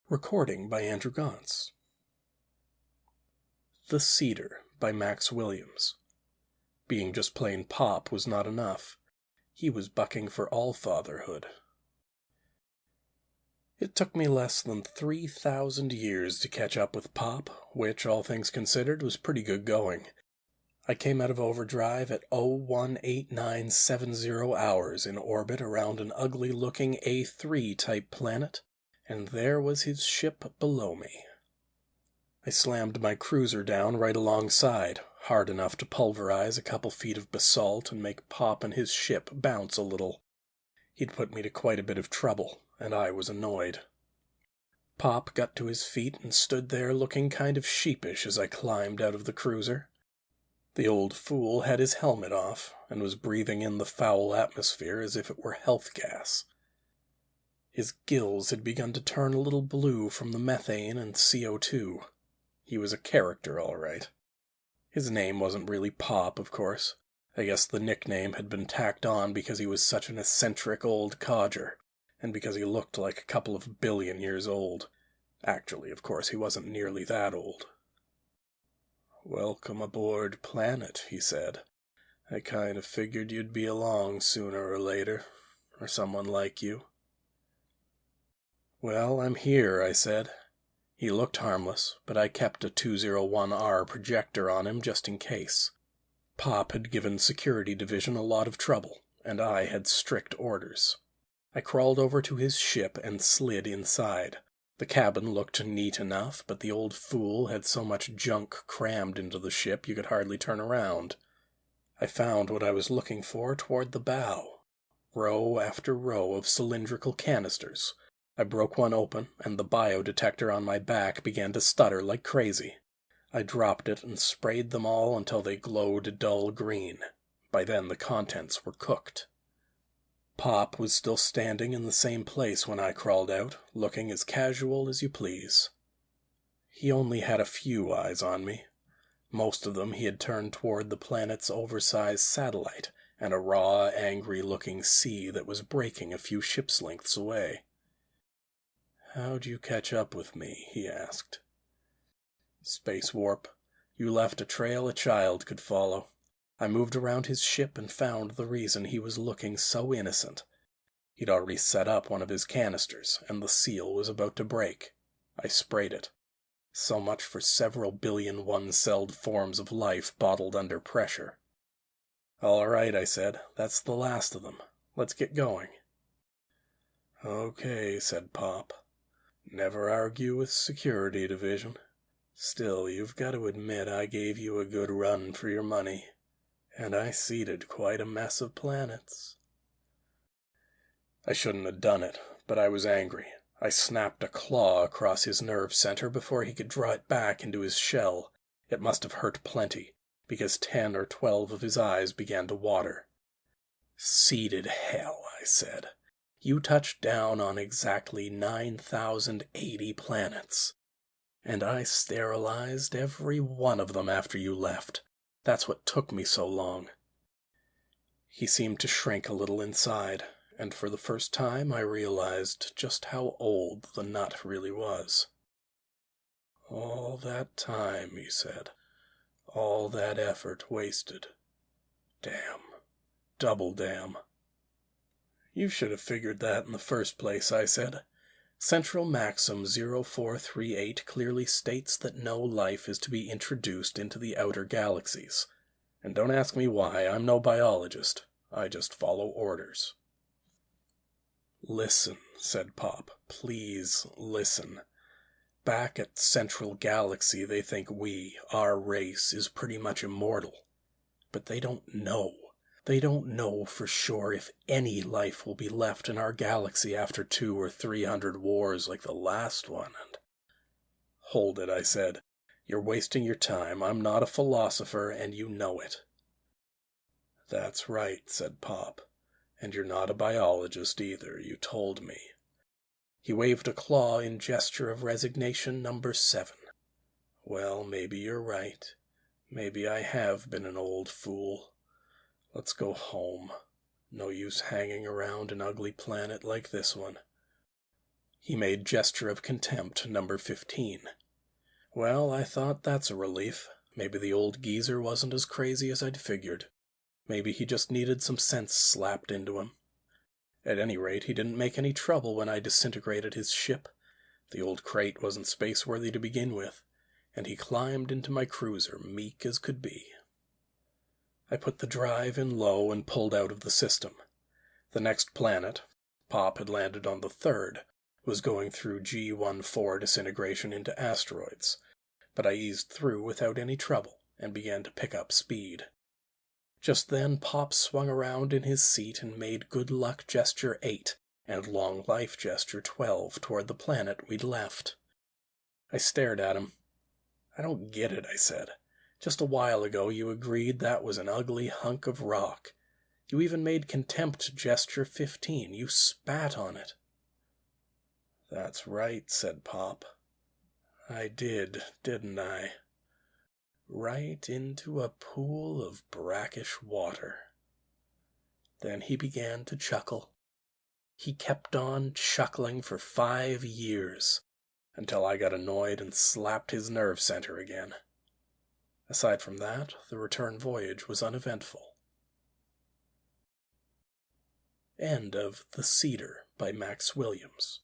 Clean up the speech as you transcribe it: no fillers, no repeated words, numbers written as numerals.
Recording by Andrew Gauntz. The Cedar by Max Williams. Being just plain Pop was not enough. He was bucking for all fatherhood. It took me less than 3,000 years to catch up with Pop, which, all things considered, was pretty good going. I came out of overdrive at 018970 hours in orbit around an ugly-looking A3-type planet, and there was his ship below me. I slammed my cruiser down right alongside, hard enough to pulverize a couple feet of basalt and make Pop and his ship bounce a little. He'd put me to quite a bit of trouble, and I was annoyed. Pop got to his feet and stood there looking kind of sheepish as I climbed out of the cruiser. The old fool had his helmet off, and was breathing in the foul atmosphere as if it were health gas. His gills had begun to turn a little blue from the methane and CO2. He was a character, all right. His name wasn't really Pop, of course. I guess the nickname had been tacked on because he was such an eccentric old codger, and because he looked like a couple of billion years old. Actually, of course, he wasn't nearly that old. "Welcome aboard, Planet," he said. "I kind of figured you'd be along sooner or later, or someone like you." "Well, I'm here," I said. He looked harmless, but I kept a 201R projector on him just in case. Pop had given Security Division a lot of trouble, and I had strict orders. I crawled over to his ship and slid inside. The cabin looked neat enough, but the old fool had so much junk crammed into the ship you could hardly turn around. I found what I was looking for toward the bow. Row after row of cylindrical canisters. I broke one open, and the biodetector on my back began to stutter like crazy. I dropped it and sprayed them all until they glowed dull green. By then the contents were cooked. Pop was still standing in the same place when I crawled out, looking as casual as you please. He only had a few eyes on me. Most of them he had turned toward the planet's oversized satellite and a raw, angry-looking sea that was breaking a few ship's lengths away. "How'd you catch up with me?" he asked. "Space warp. You left a trail a child could follow. I moved around his ship and found the reason he was looking so innocent. He'd already set up one of his canisters, and the seal was about to break. I sprayed it. So much for several billion one-celled forms of life bottled under pressure." "All right," I said. "That's the last of them. Let's get going." "Okay," said Pop. "Never argue with Security Division. Still, you've got to admit I gave you a good run for your money. And I seeded quite a mess of planets." I shouldn't have done it, but I was angry. I snapped a claw across his nerve center before he could draw it back into his shell. It must have hurt plenty, because 10 or 12 of his eyes began to water. "Seeded hell," I said. "You touched down on exactly 9,080 planets. And I sterilized every one of them after you left. That's what took me so long." He seemed to shrink a little inside, and for the first time I realized just how old the nut really was. "All that time," he said. "All that effort wasted. Damn. Double damn." "You should have figured that in the first place," I said. "Central Maxim 0438 clearly states that no life is to be introduced into the outer galaxies. And don't ask me why, I'm no biologist. I just follow orders." "Listen," said Pop. "Please listen. Back at Central Galaxy they think our race, is pretty much immortal. But they don't know. They don't know for sure if any life will be left in our galaxy after 200 or 300 wars like the last one, and—" "Hold it," I said. "You're wasting your time. I'm not a philosopher, and you know it." "That's right," said Pop. "And you're not a biologist either, you told me." He waved a claw in gesture of resignation number 7. "Well, maybe you're right. Maybe I have been an old fool. Let's go home. No use hanging around an ugly planet like this one." He made gesture of contempt number 15. Well, I thought, that's a relief. Maybe the old geezer wasn't as crazy as I'd figured. Maybe he just needed some sense slapped into him. At any rate, he didn't make any trouble when I disintegrated his ship. The old crate wasn't space-worthy to begin with, and he climbed into my cruiser, meek as could be. I put the drive in low and pulled out of the system. The next planet, Pop had landed on the third, was going through G14 disintegration into asteroids, but I eased through without any trouble and began to pick up speed. Just then Pop swung around in his seat and made good luck gesture 8 and long life gesture 12 toward the planet we'd left. I stared at him. "I don't get it," I said. "Just a while ago you agreed that was an ugly hunk of rock. You even made contempt gesture 15. You spat on it." "That's right," said Pop. "I did, didn't I? Right into a pool of brackish water." Then he began to chuckle. He kept on chuckling for 5 years, until I got annoyed and slapped his nerve center again. Aside from that, the return voyage was uneventful. End of The Cedar by Max Williams.